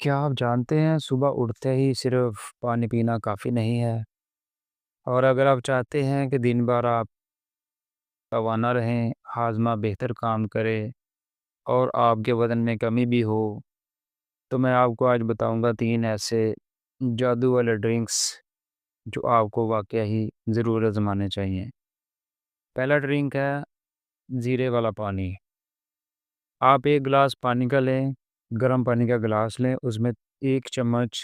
کیا آپ جانتے ہیں صبح اٹھتے ہی صرف پانی پینا کافی نہیں ہے؟ اور اگر آپ چاہتے ہیں کہ دن بھر آپ توانا رہیں، ہاضمہ بہتر کام کرے اور آپ کے بدن میں کمی بھی ہو، تو میں آپ کو آج بتاؤں گا 3 ایسے جادو والے ڈرنکس جو آپ کو واقعہ ہی ضرور آزمانے چاہیے۔ پہلا ڈرنک ہے زیرے والا پانی۔ آپ ایک گلاس پانی کا لیں، گرم پانی کا گلاس لیں، اس میں 1 چمچ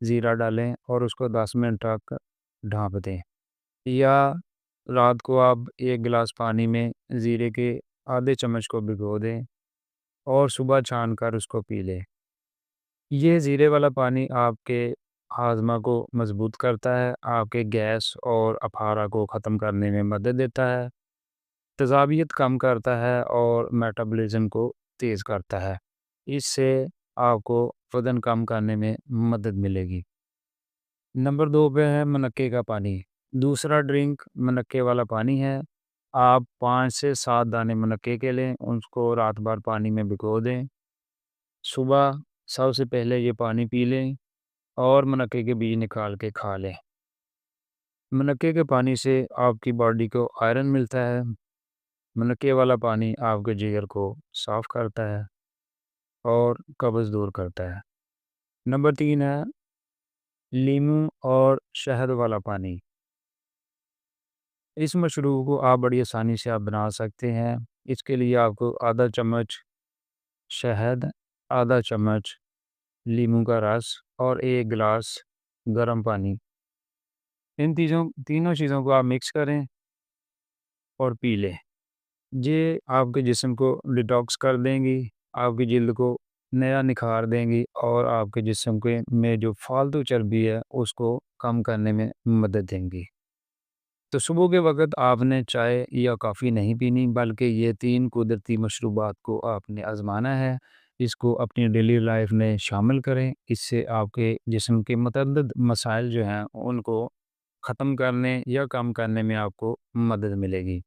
زیرہ ڈالیں اور اس کو 10 منٹ تک ڈھانپ دیں، یا رات کو آپ 1 گلاس پانی میں زیرے کے آدھے چمچ کو بھگو دیں اور صبح چھان کر اس کو پی لیں۔ یہ زیرے والا پانی آپ کے ہاضمہ کو مضبوط کرتا ہے، آپ کے گیس اور اپارہ کو ختم کرنے میں مدد دیتا ہے، تیزابیت کم کرتا ہے اور میٹابولزم کو تیز کرتا ہے۔ اس سے آپ کو وزن کم کرنے میں مدد ملے گی۔ نمبر 2 پہ ہے منقے کا پانی۔ دوسرا ڈرنک منقے والا پانی ہے۔ آپ 5 سے 7 دانے منقے کے لیں، ان کو رات بھر پانی میں بھگو دیں، صبح سب سے پہلے یہ پانی پی لیں اور منقے کے بیج نکال کے کھا لیں۔ منقے کے پانی سے آپ کی باڈی کو آئرن ملتا ہے۔ منقے والا پانی آپ کے جگر کو صاف کرتا ہے اور قبض دور کرتا ہے۔ نمبر 3 ہے لیموں اور شہد والا پانی۔ اس مشروب کو آپ بڑی آسانی سے بنا سکتے ہیں۔ اس کے لیے آپ کو آدھا چمچ شہد، آدھا چمچ لیموں کا رس اور 1 گلاس گرم پانی، ان تینوں چیزوں کو آپ مکس کریں اور پی لیں۔ یہ آپ کے جسم کو ڈیٹاکس کر دیں گی، آپ کی جلد کو نیا نکھار دیں گی اور آپ کے جسم کے میں جو فالتو چربی ہے اس کو کم کرنے میں مدد دیں گی۔ تو صبح کے وقت آپ نے چائے یا کافی نہیں پینی، بلکہ یہ 3 قدرتی مشروبات کو آپ نے آزمانا ہے۔ اس کو اپنی ڈیلی لائف میں شامل کریں، اس سے آپ کے جسم کے متعدد مسائل جو ہیں ان کو ختم کرنے یا کم کرنے میں آپ کو مدد ملے گی۔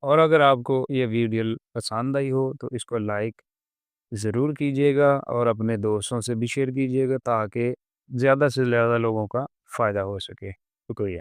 اور اگر آپ کو یہ ویڈیو پسند آئی ہو تو اس کو لائک ضرور کیجیے گا اور اپنے دوستوں سے بھی شیئر کیجیے گا تاکہ زیادہ سے زیادہ لوگوں کا فائدہ ہو سکے۔ شکریہ۔